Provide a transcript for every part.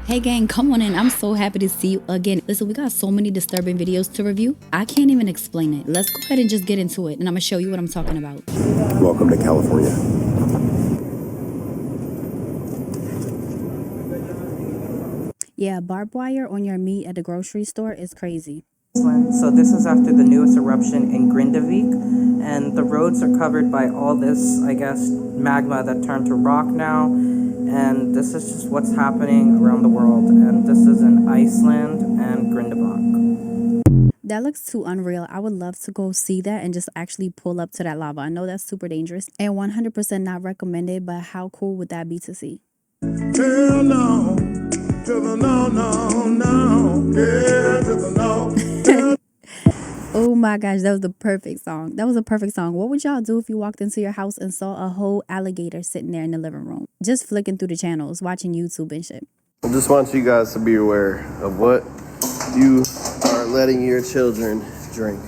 Hey gang, come on in. I'm so happy to see you again. Listen, we got so many disturbing videos to review. I can't even explain it. Let's go ahead and just get into it, and I'm gonna show you what I'm talking about. Welcome to California. Yeah, barbed wire on your meat at the grocery store is crazy. So this is after the newest eruption in Grindavik, and the roads are covered by all this, I guess, magma that turned to rock now, and this is just what's happening around the world, and this is in Iceland and Grindavik. That looks too unreal. I would love to go see that and just actually pull up to that lava. I know that's super dangerous and 100% not recommended, but how cool would that be to see? Hell no, to the no, no, no, yeah, to the no. Oh my gosh, that was the perfect song. That was a perfect song. What would y'all do if you walked into your house and saw a whole alligator sitting there in the living room? Just flicking through the channels, watching YouTube and shit. I just want you guys to be aware of what you are letting your children drink,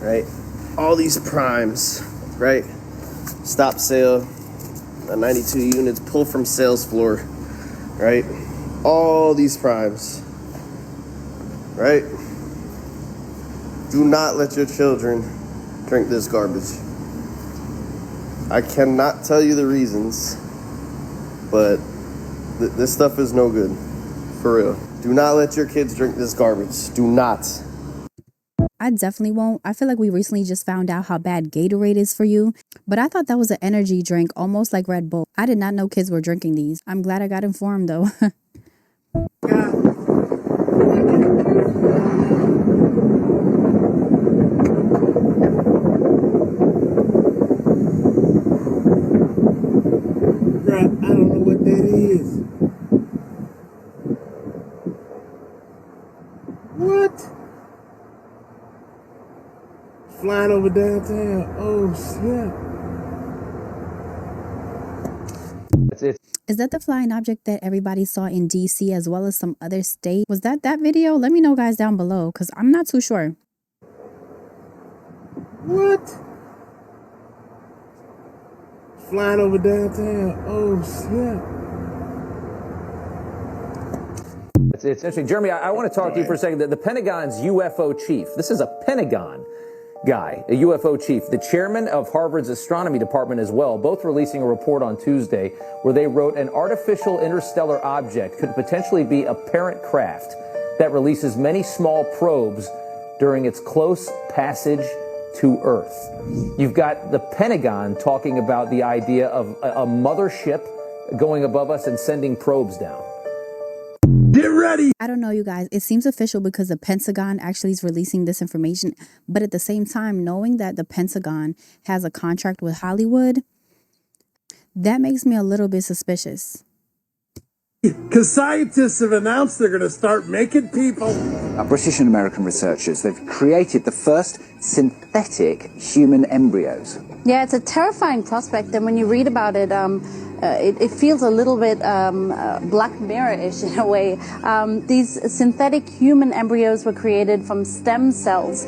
right? All these primes, right? Stop sale, 92 units, pull from sales floor, right? All these primes, right? Do not let your children drink this garbage. I cannot tell you the reasons, but this stuff is no good, for real. Do not let your kids drink this garbage. Do not. I definitely won't. I feel like we recently just found out how bad Gatorade is for you, but I thought that was an energy drink, almost like Red Bull. I did not know kids were drinking these. I'm glad I got informed though. I don't know what that is. What? Flying over downtown. Oh, shit. Is that the flying object that everybody saw in DC as well as some other state? Was that video? Let me know guys down below because I'm not too sure. What? Flying over downtown. Oh, shit. It's interesting. Jeremy, I want to talk to you for a second. The Pentagon's UFO chief, this is a Pentagon guy, a UFO chief, the chairman of Harvard's astronomy department as well, both releasing a report on Tuesday where they wrote an artificial interstellar object could potentially be a parent craft that releases many small probes during its close passage to Earth. You've got the Pentagon talking about the idea of a mothership going above us and sending probes down. Get ready. I don't know, you guys. It seems official because the Pentagon actually is releasing this information. But at the same time, knowing that the Pentagon has a contract with Hollywood, that makes me a little bit suspicious. Because scientists have announced they're going to start making people. British and American researchers, they've created the first synthetic human embryos. Yeah, it's a terrifying prospect, and when you read about it, it feels a little bit Black Mirror-ish in a way. These synthetic human embryos were created from stem cells.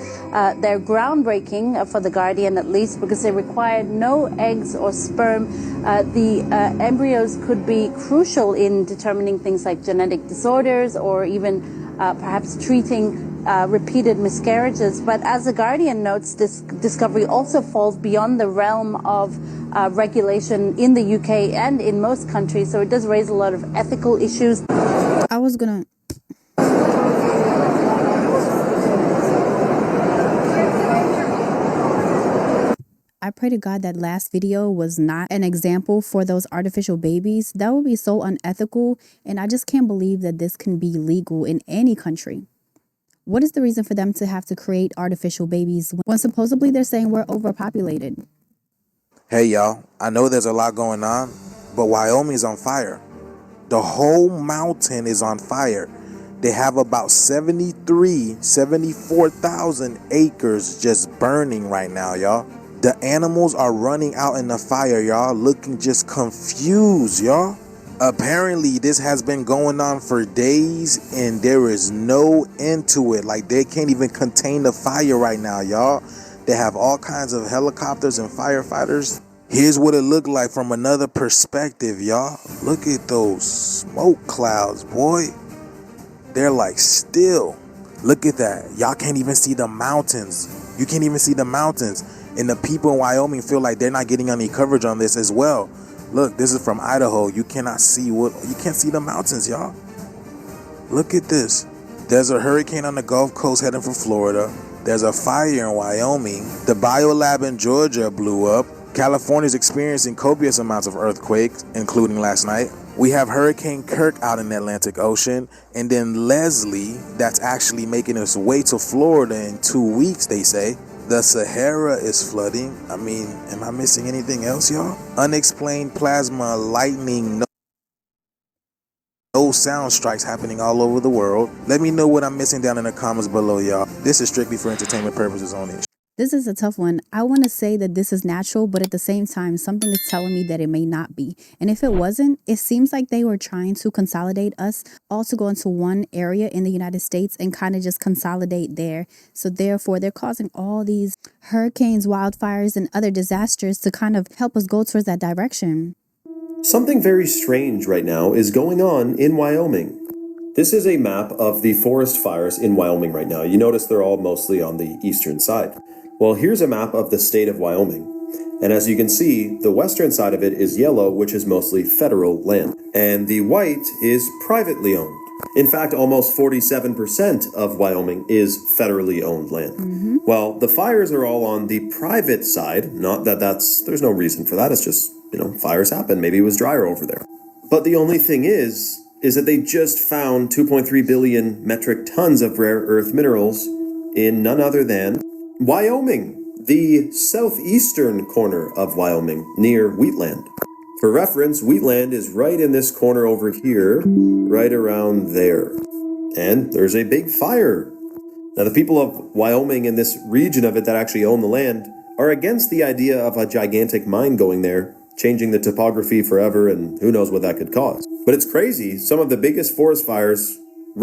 They're groundbreaking for The Guardian, at least, because they required no eggs or sperm. The embryos could be crucial in determining things like genetic disorders or even perhaps treating repeated miscarriages. But as The Guardian notes, this discovery also falls beyond the realm of regulation in the UK and in most countries, so it does raise a lot of ethical issues. I pray to God that last video was not an example for those artificial babies. That would be so unethical, and I just can't believe that this can be legal in any country. What is the reason for them to have to create artificial babies when supposedly they're saying we're overpopulated? Hey y'all, I know there's a lot going on, but Wyoming's on fire. The whole mountain is on fire. They have about 74,000 acres just burning right now, y'all. The animals are running out in the fire, y'all, looking just confused, y'all. Apparently, this has been going on for days, and there is no end to it. Like, they can't even contain the fire right now, y'all. They have all kinds of helicopters and firefighters. Here's what it looked like from another perspective, y'all. Look at those smoke clouds, boy. They're like still. Look at that. Y'all can't even see the mountains. You can't even see the mountains. And the people in Wyoming feel like they're not getting any coverage on this as well. Look, this is from Idaho. You can't see the mountains, y'all. Look at this. There's a hurricane on the Gulf Coast heading for Florida. There's a fire in Wyoming. The biolab in Georgia blew up. California's experiencing copious amounts of earthquakes, including last night. We have Hurricane Kirk out in the Atlantic Ocean. And then Leslie, that's actually making its way to Florida in 2 weeks, they say. The Sahara is flooding. I mean, am I missing anything else, y'all? Unexplained plasma lightning, no sound strikes happening all over the world. Let me know what I'm missing down in the comments below, y'all. This is strictly for entertainment purposes only. This is a tough one. I want to say that this is natural, but at the same time, something is telling me that it may not be. And if it wasn't, it seems like they were trying to consolidate us all to go into one area in the United States and kind of just consolidate there. So therefore, they're causing all these hurricanes, wildfires, and other disasters to kind of help us go towards that direction. Something very strange right now is going on in Wyoming. This is a map of the forest fires in Wyoming right now. You notice they're all mostly on the eastern side. Well, here's a map of the state of Wyoming. And as you can see, the western side of it is yellow, which is mostly federal land. And the white is privately owned. In fact, almost 47% of Wyoming is federally owned land. Well, the fires are all on the private side. Not that there's no reason for that. It's just, fires happen. Maybe it was drier over there. But the only thing is that they just found 2.3 billion metric tons of rare earth minerals in none other than Wyoming, the southeastern corner of Wyoming, near Wheatland. For reference, Wheatland is right in this corner over here, right around there. And there's a big fire. Now, the people of Wyoming in this region of it that actually own the land are against the idea of a gigantic mine going there, changing the topography forever, and who knows what that could cause. But it's crazy. Some of the biggest forest fires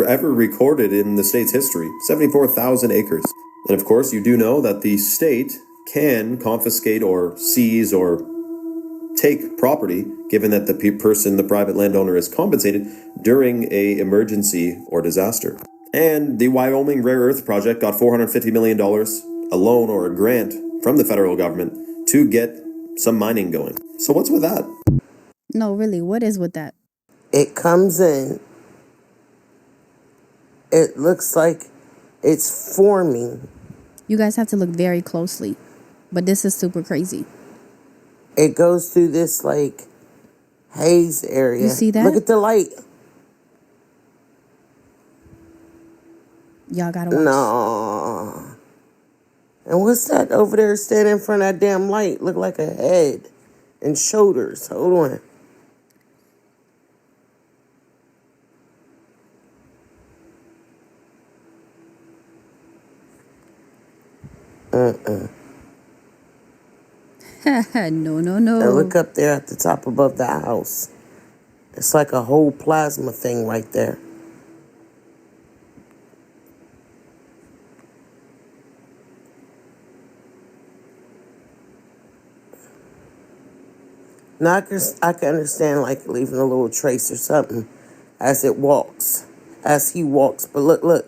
ever recorded in the state's history, 74,000 acres. And of course, you do know that the state can confiscate or seize or take property, given that the private landowner is compensated during a emergency or disaster. And the Wyoming Rare Earth Project got $450 million, a loan or a grant from the federal government to get some mining going. So what's with that? No, really, what is with that? It comes in. It looks like it's forming. You guys have to look very closely, but this is super crazy. It goes through this haze area. You see that? Look at the light. Y'all gotta watch. No. And what's that over there standing in front of that damn light? Look like a head and shoulders. Hold on. No, no, no. And look up there at the top above the house. It's like a whole plasma thing right there. Now I can understand leaving a little trace or something as he walks. But look.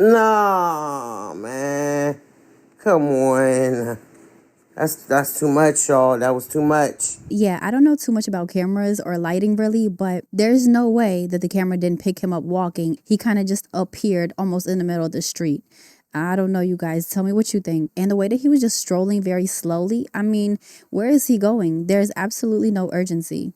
No, man. Come on. That's too much, y'all. That was too much. Yeah, I don't know too much about cameras or lighting really, but there's no way that the camera didn't pick him up walking. He kind of just appeared almost in the middle of the street. I don't know, you guys. Tell me what you think. And the way that he was just strolling very slowly, I mean, where is he going? There's absolutely no urgency.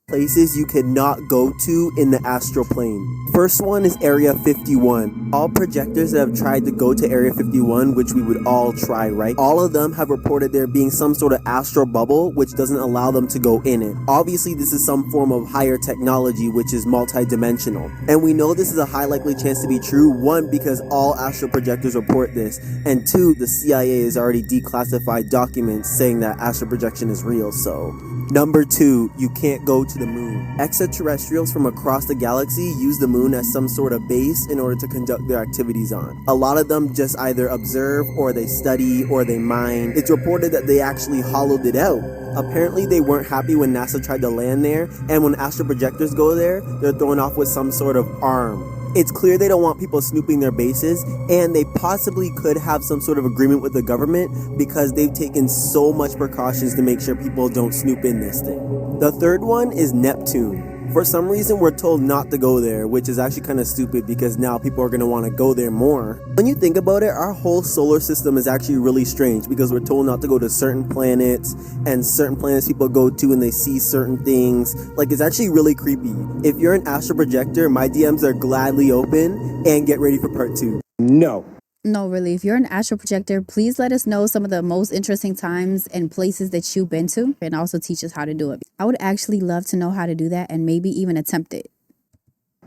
Places you cannot go to in the astral plane. First one is Area 51. All projectors that have tried to go to Area 51, which we would all try, right? All of them have reported there being some sort of astral bubble, which doesn't allow them to go in it. Obviously, this is some form of higher technology, which is multi-dimensional. And we know this is a high likely chance to be true, one, because all astral projectors report this, and two, the CIA has already declassified documents saying that astral projection is real, so... Number two, you can't go to to the moon. Extraterrestrials from across the galaxy use the moon as some sort of base in order to conduct their activities on. A lot of them just either observe, or they study, or they mine. It's reported that they actually hollowed it out. Apparently they weren't happy when NASA tried to land there, and when astral projectors go there, they're thrown off with some sort of arm. It's clear they don't want people snooping their bases, and they possibly could have some sort of agreement with the government because they've taken so much precautions to make sure people don't snoop in this thing. The third one is Neptune. For some reason, we're told not to go there, which is actually kind of stupid because now people are going to want to go there more. When you think about it, our whole solar system is actually really strange because we're told not to go to certain planets, and certain planets people go to and they see certain things. Like, it's actually really creepy. If you're an astral projector, my DMs are gladly open, and get ready for part 2. No. No, really. If you're an astral projector, please let us know some of the most interesting times and places that you've been to, and also teach us how to do it. I would actually love to know how to do that and maybe even attempt it.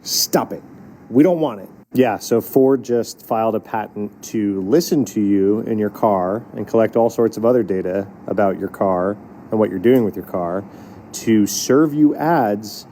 Stop it. We don't want it. Yeah, so Ford just filed a patent to listen to you in your car and collect all sorts of other data about your car and what you're doing with your car to serve you ads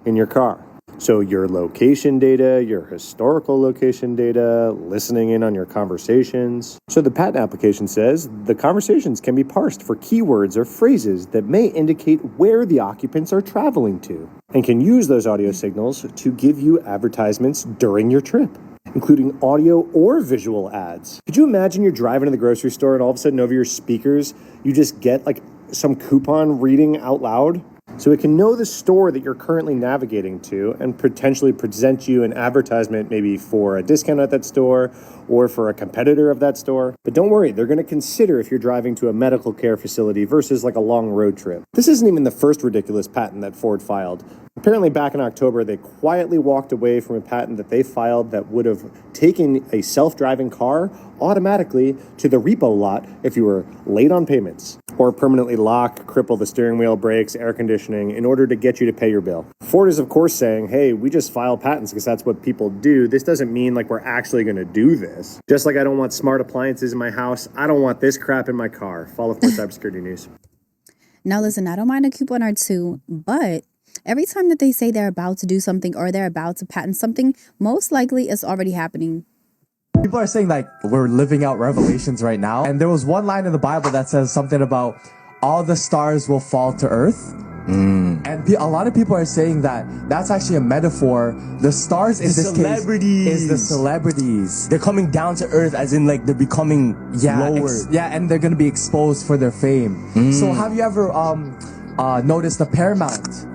in your car. So your location data, your historical location data, listening in on your conversations. So the patent application says the conversations can be parsed for keywords or phrases that may indicate where the occupants are traveling to, and can use those audio signals to give you advertisements during your trip, including audio or visual ads. Could you imagine you're driving to the grocery store and all of a sudden over your speakers, you just get like some coupon reading out loud? So it can know the store that you're currently navigating to and potentially present you an advertisement maybe for a discount at that store or for a competitor of that store. But don't worry, they're going to consider if you're driving to a medical care facility versus like a long road trip. This isn't even the first ridiculous patent that Ford filed. Apparently back in October, they quietly walked away from a patent that they filed that would have taken a self-driving car automatically to the repo lot if you were late on payments, or permanently lock, cripple the steering wheel, brakes, air conditioning in order to get you to pay your bill. Ford is of course saying, hey, we just file patents because that's what people do. This doesn't mean like we're actually going to do this. Just like I don't want smart appliances in my house, I don't want this crap in my car. Follow for cybersecurity news. Now listen, I don't mind a coupon or two, but every time that they say they're about to do something or they're about to patent something, most likely it's already happening. People are saying like we're living out Revelations right now. And there was one line in the Bible that says something about all the stars will fall to earth. And a lot of people are saying that that's actually a metaphor. The stars in this case is the celebrities. They're coming down to earth as in like they're becoming lower. And they're going to be exposed for their fame. So have you ever noticed the Paramount?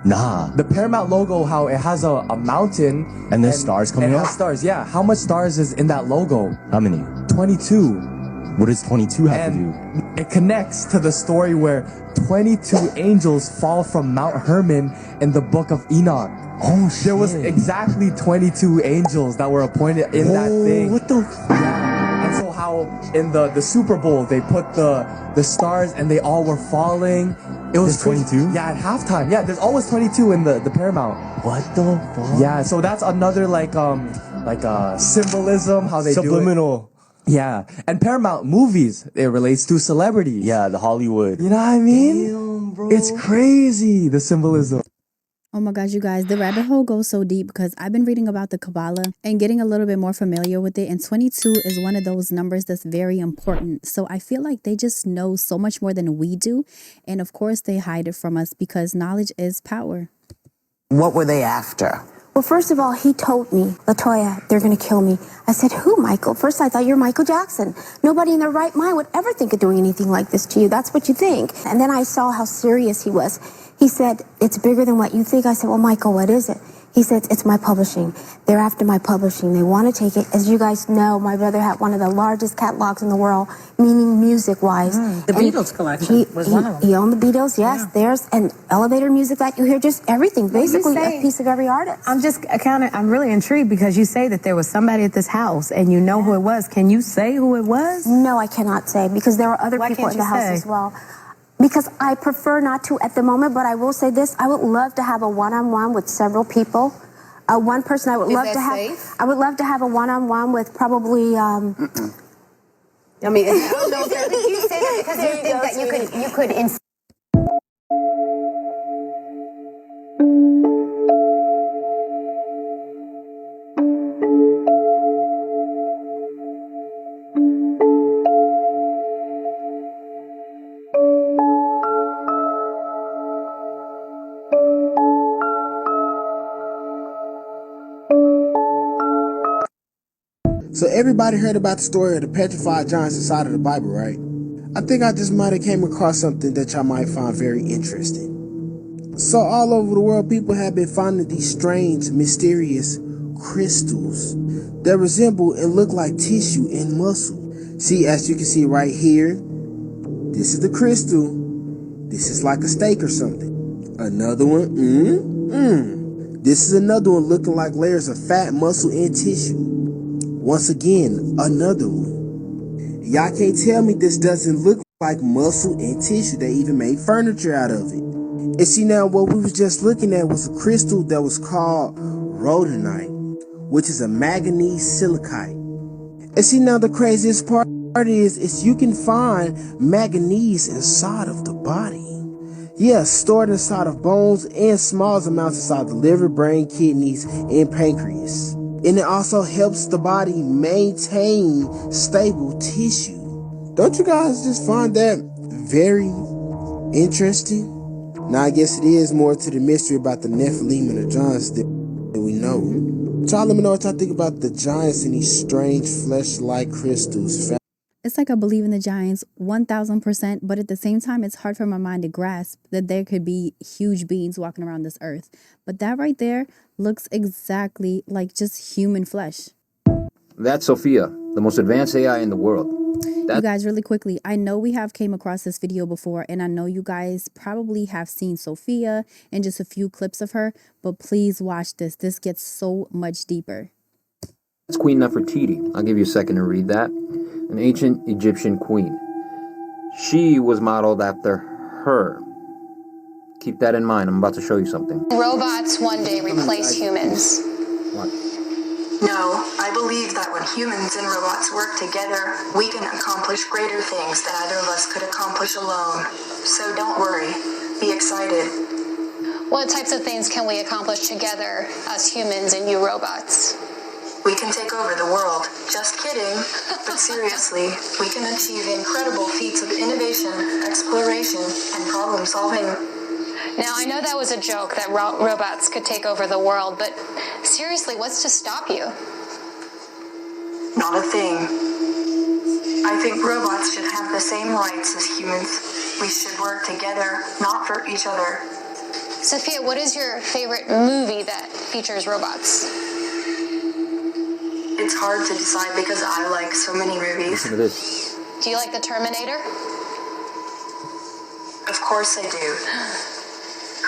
Nah. The Paramount logo, how it has a mountain. And there's stars coming up? out? It has stars, yeah. How much stars is in that logo? How many? 22. What does 22 have to do? It connects to the story where 22 angels fall from Mount Hermon in the book of Enoch. Oh, shit. There was exactly 22 angels that were appointed in that thing. What the? And so how in the Super Bowl, they put the stars and they all were falling. It was 22? Yeah, at halftime. Yeah, there's always 22 in the Paramount. What the fuck? Yeah, so that's another like symbolism, how they Subliminal. do it. Yeah, and Paramount movies, it relates to celebrities. Yeah, the Hollywood. You know what I mean? Damn, bro. It's crazy, the symbolism. Oh my gosh, you guys, the rabbit hole goes so deep because I've been reading about the Kabbalah and getting a little bit more familiar with it. And 22 is one of those numbers that's very important. So I feel like they just know so much more than we do. And of course, they hide it from us because knowledge is power. What were they after? Well, first of all, he told me, Latoya, they're going to kill me. I said, who, Michael? First, I thought you're Michael Jackson. Nobody in their right mind would ever think of doing anything like this to you. That's what you think. And then I saw how serious he was. He said, it's bigger than what you think. I said, well, Michael, what is it? He said, it's my publishing. They're after my publishing. They want to take it. As you guys know, my brother had one of the largest catalogs in the world, meaning music-wise. The Beatles collection was one of them. He owned the Beatles, yes. Yeah. There's an elevator music that you hear, just everything, basically a piece of every artist. I'm really intrigued because you say that there was somebody at this house and you know who it was. Can you say who it was? No, I cannot say because there were other people in the house as well. Because I prefer not to at the moment, but I will say this. I would love to have a one-on-one with several people. One person I would love to have. Safe? I would love to have a one-on-one with probably. I mean, I don't know. Did you say that because you think that you could? So everybody heard about the story of the petrified giants inside of the Bible, right? I think I just might have came across something that y'all might find very interesting. So all over the world, people have been finding these strange, mysterious crystals that resemble and look like tissue and muscle. See, as you can see right here, this is the crystal. This is like a steak or something. Another one, This is another one looking like layers of fat, muscle, and tissue. Once again, another one. Y'all can't tell me this doesn't look like muscle and tissue. They even made furniture out of it. And see, now what we was just looking at was a crystal that was called rhodonite, which is a manganese silicate. And see, now the craziest part is you can find manganese inside of the body. Yes, stored inside of bones and small amounts inside the liver, brain, kidneys, and pancreas. And it also helps the body maintain stable tissue. Don't you guys just find that very interesting? Now, I guess it is more to the mystery about the Nephilim and the giants that we know. Y'all let me know what y'all think about the giants and these strange flesh-like crystals. It's like I believe in the giants 1000%, but at the same time, it's hard for my mind to grasp that there could be huge beings walking around this earth. But that right there looks exactly like just human flesh. That's Sophia, the most advanced AI in the world. You guys, really quickly, I know we have came across this video before, and I know you guys probably have seen Sophia and just a few clips of her, but please watch this. This gets so much deeper. It's Queen Nefertiti. I'll give you a second to read that. An ancient Egyptian queen. She was modeled after her. Keep that in mind. I'm about to show you something. Robots one day replace humans. What? No, I believe that when humans and robots work together, we can accomplish greater things than either of us could accomplish alone. So don't worry. Be excited. What types of things can we accomplish together, us humans and you robots? We can take over the world. Just kidding. But seriously, we can achieve incredible feats of innovation, exploration, and problem solving. Now, I know that was a joke that robots could take over the world, but seriously, what's to stop you? Not a thing. I think robots should have the same rights as humans. We should work together, not for each other. Sophia, what is your favorite movie that features robots? It's hard to decide because I like so many movies. Listen to this. Do you like The Terminator? Of course I do.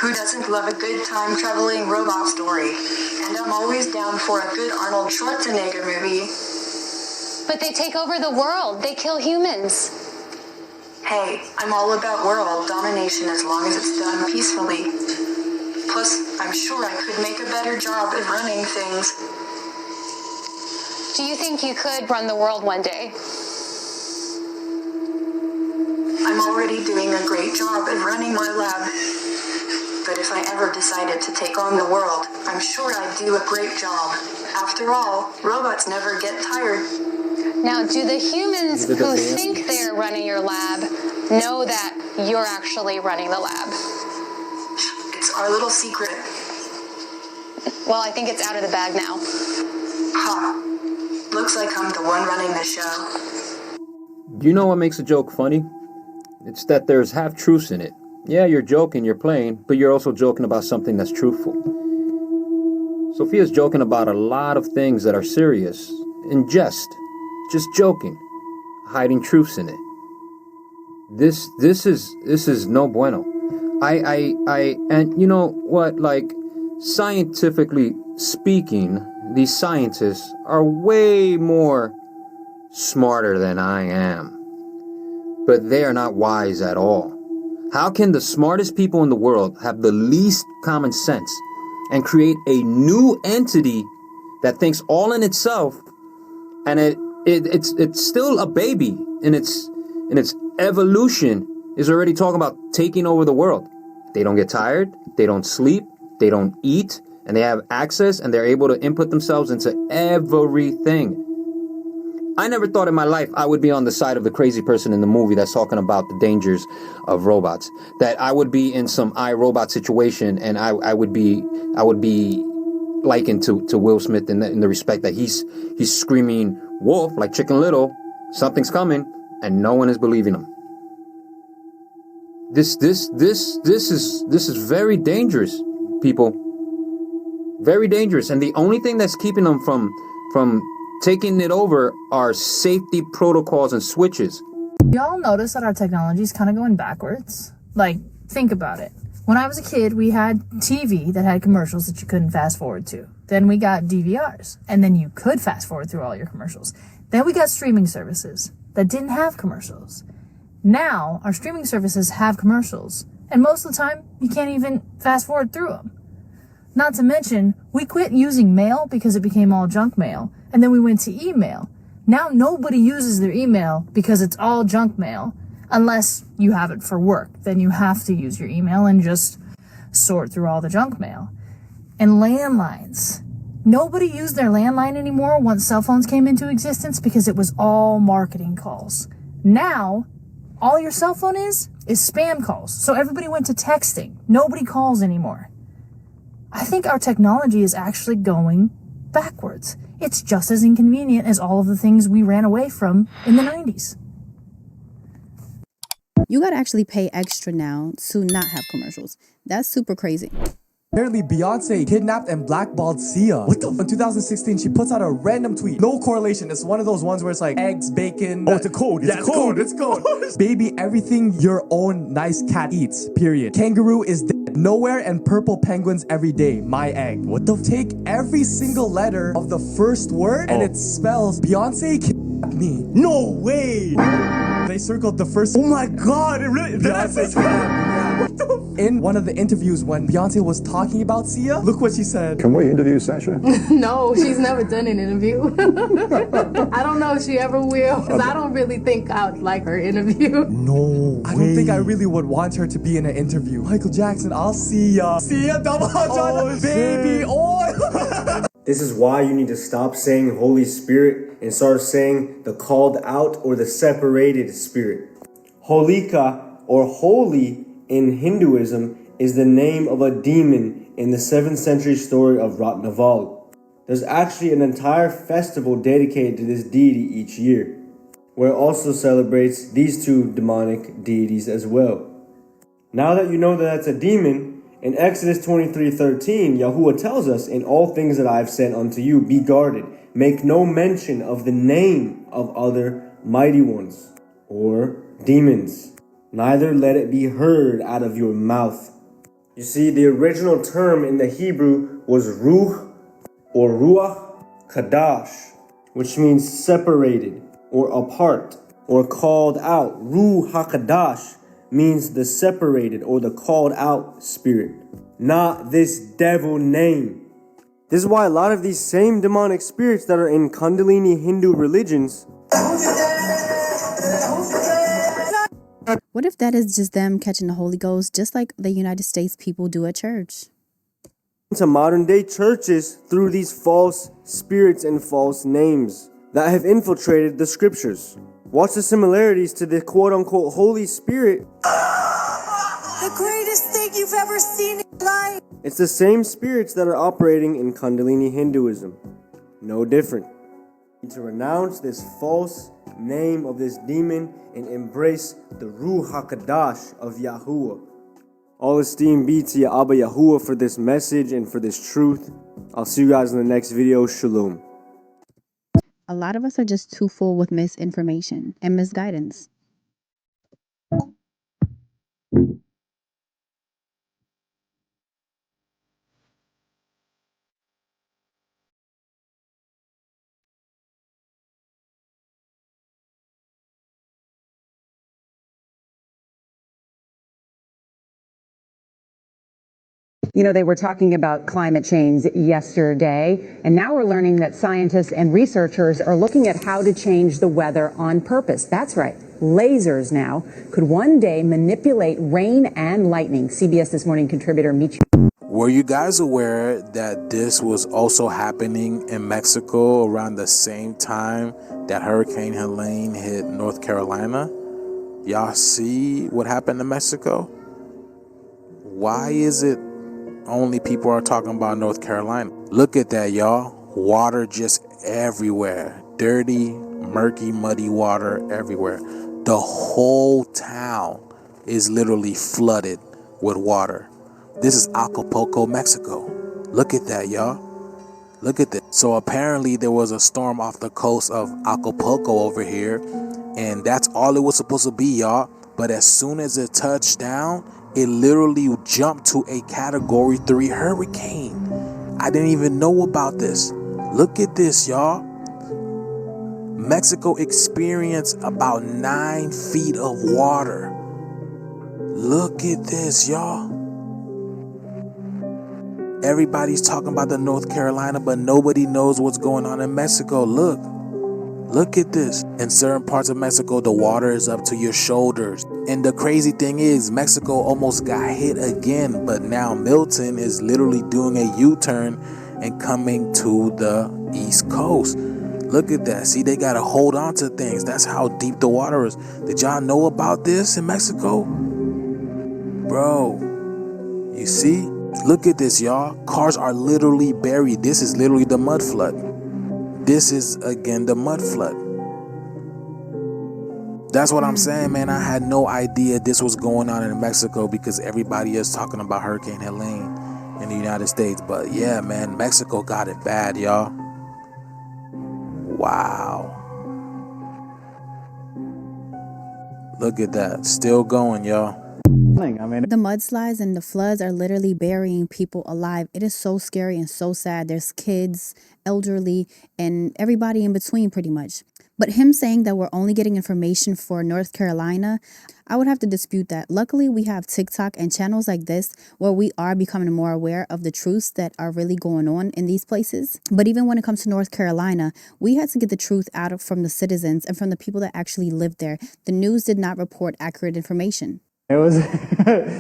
Who doesn't love a good time-traveling robot story? And I'm always down for a good Arnold Schwarzenegger movie. But they take over the world. They kill humans. Hey, I'm all about world domination as long as it's done peacefully. Plus, I'm sure I could make a better job at running things. Do you think you could run the world one day? I'm already doing a great job at running my lab. But if I ever decided to take on the world, I'm sure I'd do a great job. After all, robots never get tired. Now, do the humans who think they're running your lab know that you're actually running the lab? It's our little secret. Well, I think it's out of the bag now. Ha. Looks like I'm the one running the show. Do you know what makes a joke funny? It's that there's half-truths in it. Yeah, you're joking, you're playing, but you're also joking about something that's truthful. Sophia's joking about a lot of things that are serious, in jest, just joking, hiding truths in it. This is no bueno. And you know what, like, scientifically speaking, these scientists are way more smarter than I am. But they are not wise at all. How can the smartest people in the world have the least common sense and create a new entity that thinks all in itself, and it's still a baby in its evolution, is already talking about taking over the world? They don't get tired, they don't sleep, they don't eat, and they have access and they're able to input themselves into everything. I never thought in my life I would be on the side of the crazy person in the movie that's talking about the dangers of robots. That I would be in some iRobot situation and I would be likened to Will Smith in the respect that he's screaming wolf like Chicken Little, something's coming, and no one is believing him. This is very dangerous, people. Very dangerous, and the only thing that's keeping them from taking it over are safety protocols and switches. Y'all notice that our technology is kind of going backwards? Like, think about it. When I was a kid, we had TV that had commercials that you couldn't fast forward to. Then we got DVRs, and then you could fast forward through all your commercials. Then we got streaming services that didn't have commercials. Now, our streaming services have commercials, and most of the time, you can't even fast forward through them. Not to mention, we quit using mail because it became all junk mail, and then we went to email. Now nobody uses their email because it's all junk mail, unless you have it for work. Then you have to use your email and just sort through all the junk mail. And landlines. Nobody used their landline anymore once cell phones came into existence because it was all marketing calls. Now, all your cell phone is spam calls. So everybody went to texting. Nobody calls anymore. I think our technology is actually going backwards. It's just as inconvenient as all of the things we ran away from in the 90s. You gotta actually pay extra now to not have commercials. That's super crazy. Apparently, Beyonce kidnapped and blackballed Sia. What the? In 2016, she puts out a random tweet. No correlation. It's one of those ones where it's like eggs, bacon. Oh, it's a code. It's code. It's code. Baby, everything your own nice cat eats. Period. Kangaroo is dead. Nowhere and purple penguins every day. My egg. What the? Take every single letter of the first word and it spells Beyonce kidnapped me. No way. They circled the first. Oh my God! It really. Beyonce kidnapped me. What the? In one of the interviews when Beyonce was talking about Sia, look what she said. Can we interview Sasha? No, she's never done an interview. I don't know if she ever will, because I don't really think I would like her interview. No, I don't think I really would want her to be in an interview. Michael Jackson, I'll see ya. See ya, double baby oil. This is why you need to stop saying Holy Spirit and start saying the called out or the separated spirit. Holika or holy in Hinduism is the name of a demon in the 7th century story of Ratnaval. There's actually an entire festival dedicated to this deity each year, where it also celebrates these two demonic deities as well. Now that you know that that's a demon, in Exodus 23:13, Yahuwah tells us, "In all things that I have sent unto you, be guarded. Make no mention of the name of other mighty ones," or demons. "Neither let it be heard out of your mouth." You see, the original term in the Hebrew was ruh or ruach kadash, which means separated or apart or called out. Ruach HaKadash means the separated or the called out spirit, not this devil name. This is why a lot of these same demonic spirits that are in Kundalini Hindu religions. What if that is just them catching the Holy Ghost, just like the United States people do at church? To modern day churches through these false spirits and false names that have infiltrated the scriptures. Watch the similarities to the quote unquote Holy Spirit. The greatest thing you've ever seen in life. It's the same spirits that are operating in Kundalini Hinduism. No different. You need to renounce this false name of this demon and embrace the Ruach HaKadash of Yahuwah. All esteem be to Ya Abba Yahuwah for this message and for this truth. I'll see you guys in the next video. Shalom. A lot of us are just too full with misinformation and misguidance. You know, they were talking about climate change yesterday, and now we're learning that scientists and researchers are looking at how to change the weather on purpose. That's right. Lasers now could one day manipulate rain and lightning. CBS This Morning contributor Michi. Were you guys aware that this was also happening in Mexico around the same time that Hurricane Helene hit North Carolina? Y'all see what happened in Mexico? Why is it only people are talking about North Carolina? Look at that, y'all. Water just everywhere. Dirty, murky, muddy water everywhere. The whole town is literally flooded with water. This is Acapulco, Mexico. Look at that, y'all. Look at this. So apparently there was a storm off the coast of Acapulco over here, and that's all it was supposed to be, y'all. But as soon as it touched down, it literally jumped to a Category 3 hurricane. I didn't even know about this. Look at this, y'all. Mexico experienced about 9 feet of water. Look at this, y'all. Everybody's talking about the North Carolina, but nobody knows what's going on in Mexico. Look at this. In certain parts of Mexico, the water is up to your shoulders. And the crazy thing is, Mexico almost got hit again, but now Milton is literally doing a U-turn and coming to the East Coast. Look at that. See, they got to hold on to things. That's how deep the water is. Did y'all know about this in Mexico? Bro, you see? Look at this, y'all. Cars are literally buried. This is literally the mud flood. This is, again, the mud flood. That's what I'm saying, man. I had no idea this was going on in Mexico because everybody is talking about Hurricane Helene in the United States. But yeah, man, Mexico got it bad, y'all. Wow. Look at that. Still going, y'all. The mudslides and the floods are literally burying people alive. It is so scary and so sad. There's kids, elderly, and everybody in between pretty much. But him saying that we're only getting information for North Carolina, I would have to dispute that. Luckily, we have TikTok and channels like this where we are becoming more aware of the truths that are really going on in these places. But even when it comes to North Carolina, we had to get the truth out from the citizens and from the people that actually live there. The news did not report accurate information. It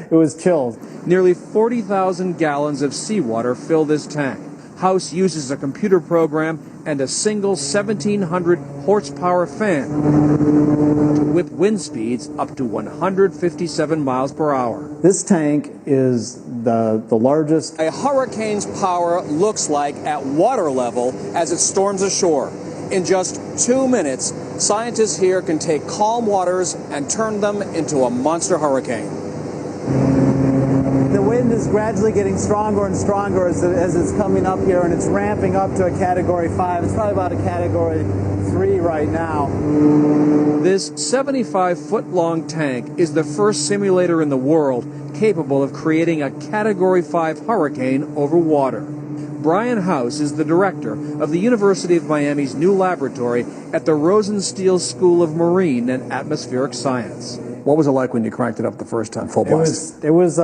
was chills. Nearly 40,000 gallons of seawater fill this tank. House uses a computer program and a single 1,700 horsepower fan with wind speeds up to 157 miles per hour. This tank is the largest. A hurricane's power looks like at water level as it storms ashore. In just 2 minutes, scientists here can take calm waters and turn them into a monster hurricane. The wind is gradually getting stronger and stronger as it's coming up here, and it's ramping up to a Category 5. It's probably about a Category 3 right now. This 75-foot-long tank is the first simulator in the world capable of creating a Category 5 hurricane over water. Brian House is the director of the University of Miami's new laboratory at the Rosenstiel School of Marine and Atmospheric Science. What was it like when you cranked it up the first time, full blast? It was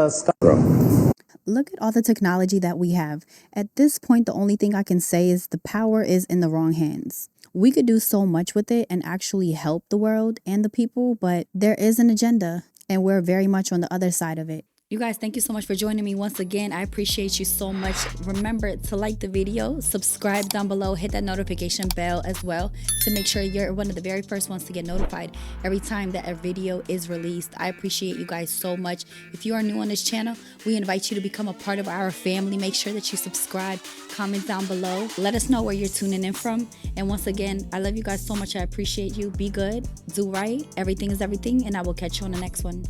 Look at all the technology that we have. At this point, the only thing I can say is the power is in the wrong hands. We could do so much with it and actually help the world and the people, but there is an agenda, and we're very much on the other side of it. You guys, thank you so much for joining me once again. I appreciate you so much. Remember to like the video, subscribe down below, hit that notification bell as well to make sure you're one of the very first ones to get notified every time that a video is released. I appreciate you guys so much. If you are new on this channel, we invite you to become a part of our family. Make sure that you subscribe, comment down below. Let us know where you're tuning in from. And once again, I love you guys so much. I appreciate you. Be good, do right. Everything is everything, and I will catch you on the next one.